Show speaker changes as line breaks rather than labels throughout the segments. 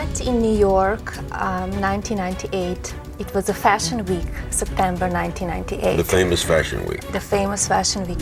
met in New York, 1998. It was a fashion week, September 1998.
The famous fashion week.
The famous fashion week.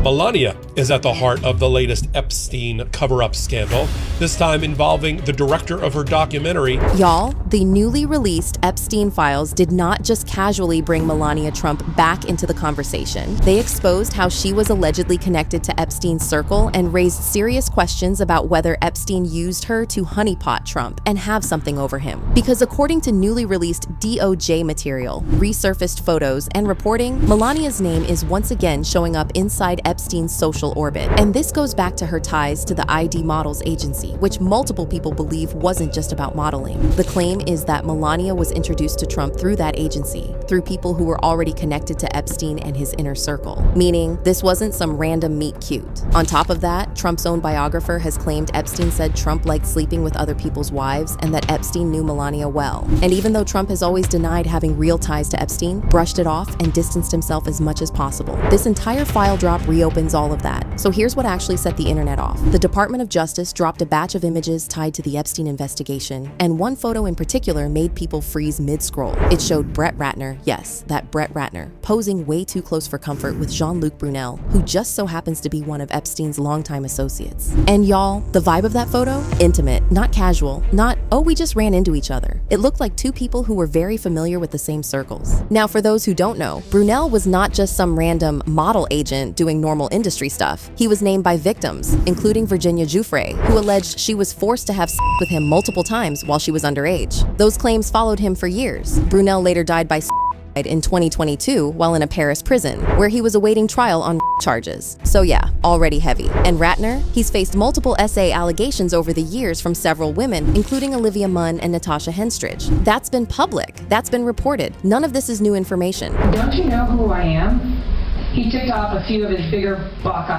Melania is at the heart of the latest Epstein cover-up scandal, this time involving the director of her documentary.
Y'all, the newly released Epstein files did not just casually bring Melania Trump back into the conversation. They exposed how she was allegedly connected to Epstein's circle and raised serious questions about whether Epstein used her to honeypot Trump and have something over him. Because according to newly released DOJ material, resurfaced photos, and reporting, Melania's name is once again showing up inside Epstein's social orbit. And this goes back to her ties to the ID Models agency, which multiple people believe wasn't just about modeling. The claim is that Melania was introduced to Trump through that agency, through people who were already connected to Epstein and his inner circle. Meaning, this wasn't some random meet cute. On top of that, Trump's own biographer has claimed Epstein said Trump liked sleeping with other people's wives and that Epstein knew Melania well. And even though Trump has always denied having real ties to Epstein, brushed it off and distanced himself as much as possible, this entire file drop reopens all of that. So here's what actually set the internet off. The Department of Justice dropped a batch of images tied to the Epstein investigation, and one photo in particular made people freeze mid-scroll. It showed Brett Ratner, yes, that Brett Ratner, posing way too close for comfort with Jean-Luc Brunel, who just so happens to be one of Epstein's longtime associates. And y'all, the vibe of that photo? Intimate, not casual, not, oh, we just ran into each other. It looked like two people who were very familiar with the same circles. Now, for those who don't know, Brunel was not just some random model agent doing normal industry stuff. He was named by victims, including Virginia Giuffre, who alleged she was forced to have sex with him multiple times while she was underage. Those claims followed him for years. Brunel later died by in 2022 while in a Paris prison, where he was awaiting trial on charges. So yeah, already heavy. And Ratner? He's faced multiple SA allegations over the years from several women, including Olivia Munn and Natasha Henstridge. That's been public. That's been reported. None of this is new information.
Don't you know who I am? He ticked off a few of his bigger box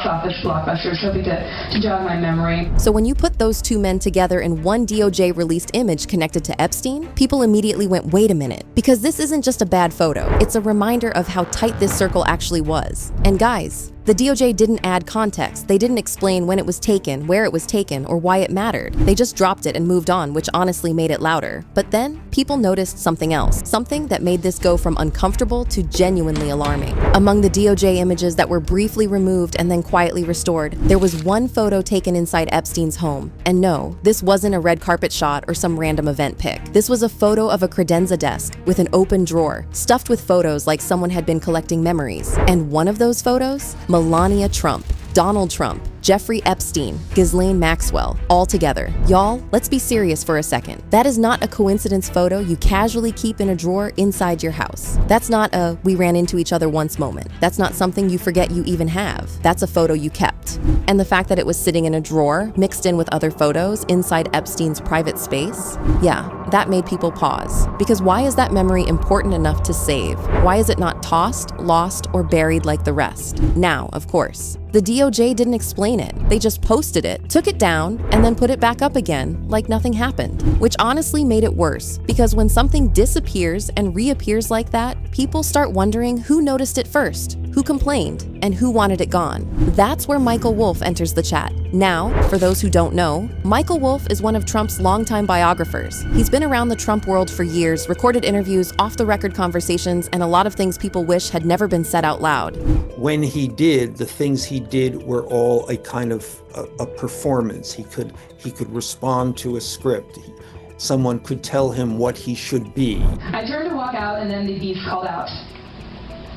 office blockbusters, hoping to jog my memory.
So when you put those two men together in one DOJ-released image connected to Epstein, people immediately went, wait a minute, because this isn't just a bad photo. It's a reminder of how tight this circle actually was. And guys, the DOJ didn't add context. They didn't explain when it was taken, where it was taken, or why it mattered. They just dropped it and moved on, which honestly made it louder. But then, people noticed something else. Something that made this go from uncomfortable to genuinely alarming. Among the DOJ images that were briefly removed and then quietly restored, there was one photo taken inside Epstein's home. And no, this wasn't a red carpet shot or some random event pic. This was a photo of a credenza desk with an open drawer, stuffed with photos like someone had been collecting memories. And one of those photos? Melania Trump, Donald Trump, Jeffrey Epstein, Ghislaine Maxwell, all together. Y'all, let's be serious for a second. That is not a coincidence photo you casually keep in a drawer inside your house. That's not a we ran into each other once moment. That's not something you forget you even have. That's a photo you kept. And the fact that it was sitting in a drawer, mixed in with other photos inside Epstein's private space, yeah, that made people pause. Because why is that memory important enough to save? Why is it not tossed, lost, or buried like the rest? Now, of course, the DOJ didn't explain it. They just posted it, took it down, and then put it back up again like nothing happened. Which honestly made it worse, because when something disappears and reappears like that, people start wondering who noticed it first, who complained, and who wanted it gone. That's where Michael Wolff enters the chat. Now, for those who don't know, Michael Wolff is one of Trump's longtime biographers. He's been around the Trump world for years, recorded interviews, off-the-record conversations, and a lot of things people wish had never been said out loud.
When he did, the things he did were all a kind of a performance. He could respond to a script. Someone could tell him what he should be.
I turned to walk out, and then the beast called out,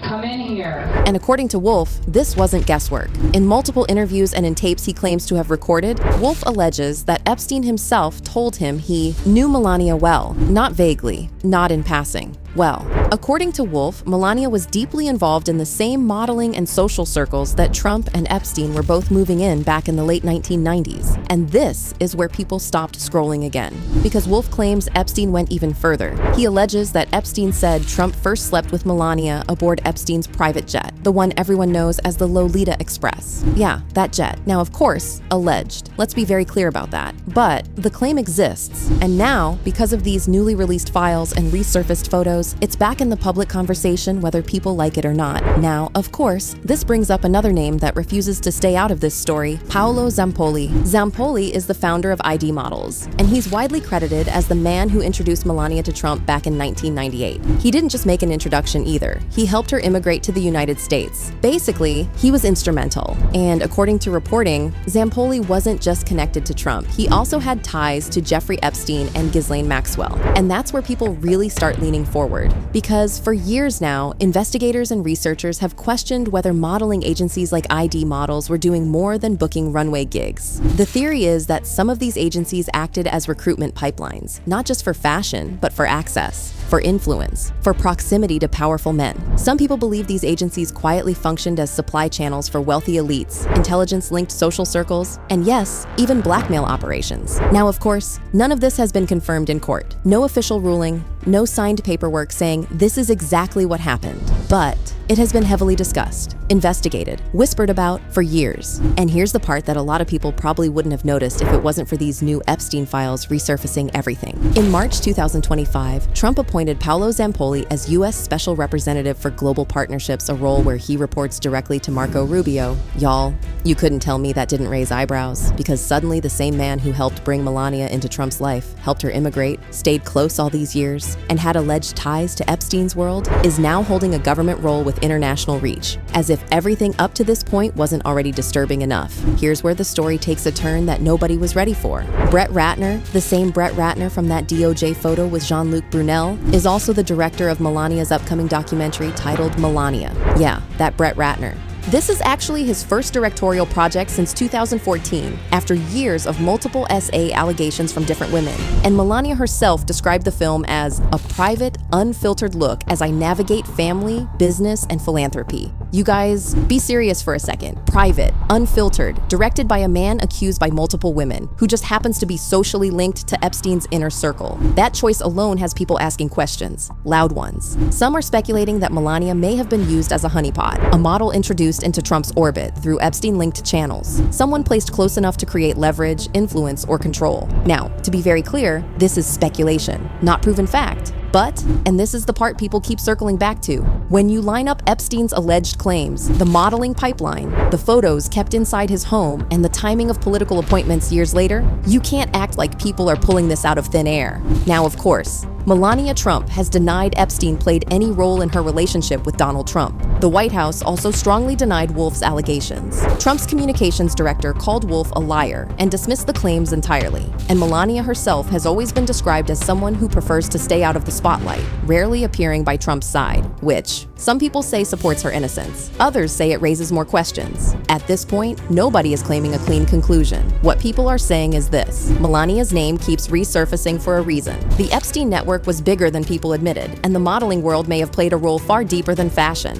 "Come in here."
And according to Wolff, this wasn't guesswork. In multiple interviews and in tapes he claims to have recorded, Wolff alleges that Epstein himself told him he knew Melania well, not vaguely, not in passing. Well, according to Wolff, Melania was deeply involved in the same modeling and social circles that Trump and Epstein were both moving in back in the late 1990s. And this is where people stopped scrolling again. Because Wolff claims Epstein went even further. He alleges that Epstein said Trump first slept with Melania aboard Epstein's private jet, the one everyone knows as the Lolita Express. Yeah, that jet. Now, of course, alleged. Let's be very clear about that. But the claim exists. And now, because of these newly released files and resurfaced photos, photos, it's back in the public conversation whether people like it or not. Now, of course, this brings up another name that refuses to stay out of this story, Paolo Zampoli. Zampoli is the founder of ID Models, and he's widely credited as the man who introduced Melania to Trump back in 1998. He didn't just make an introduction either. He helped her immigrate to the United States. Basically, he was instrumental. And according to reporting, Zampoli wasn't just connected to Trump. He also had ties to Jeffrey Epstein and Ghislaine Maxwell. And that's where people really start leaning forward. Because for years now, investigators and researchers have questioned whether modeling agencies like ID Models were doing more than booking runway gigs. The theory is that some of these agencies acted as recruitment pipelines, not just for fashion, but for access, for influence, for proximity to powerful men. Some people believe these agencies quietly functioned as supply channels for wealthy elites, intelligence-linked social circles, and yes, even blackmail operations. Now, of course, none of this has been confirmed in court. No official ruling, no signed paperwork saying this is exactly what happened. But it has been heavily discussed, investigated, whispered about for years. And here's the part that a lot of people probably wouldn't have noticed if it wasn't for these new Epstein files resurfacing everything. In March 2025, Trump appointed Paolo Zampoli as U.S. Special Representative for Global Partnerships, a role where he reports directly to Marco Rubio. Y'all, you couldn't tell me that didn't raise eyebrows, because suddenly the same man who helped bring Melania into Trump's life, helped her immigrate, stayed close all these years, and had alleged ties to Epstein's world, is now holding a government role with international reach, as if everything up to this point wasn't already disturbing enough. Here's where the story takes a turn that nobody was ready for. Brett Ratner, the same Brett Ratner from that DOJ photo with Jean-Luc Brunel, is also the director of Melania's upcoming documentary titled Melania. Yeah, that Brett Ratner. This is actually his first directorial project since 2014, after years of multiple SA allegations from different women. And Melania herself described the film as a private, unfiltered look as I navigate family, business, and philanthropy. You guys, be serious for a second. Private, unfiltered, directed by a man accused by multiple women, who just happens to be socially linked to Epstein's inner circle. That choice alone has people asking questions, loud ones. Some are speculating that Melania may have been used as a honeypot, a model introduced into Trump's orbit through Epstein-linked channels, someone placed close enough to create leverage, influence, or control. Now, to be very clear, this is speculation, not proven fact. But, and this is the part people keep circling back to, when you line up Epstein's alleged claims, the modeling pipeline, the photos kept inside his home, and the timing of political appointments years later, you can't act like people are pulling this out of thin air. Now, of course, Melania Trump has denied Epstein played any role in her relationship with Donald Trump. The White House also strongly denied Wolf's allegations. Trump's communications director called Wolf a liar and dismissed the claims entirely. And Melania herself has always been described as someone who prefers to stay out of the spotlight, rarely appearing by Trump's side, which some people say supports her innocence. Others say it raises more questions. At this point, nobody is claiming a clean conclusion. What people are saying is this: Melania's name keeps resurfacing for a reason. The Epstein network was bigger than people admitted, and the modeling world may have played a role far deeper than fashion.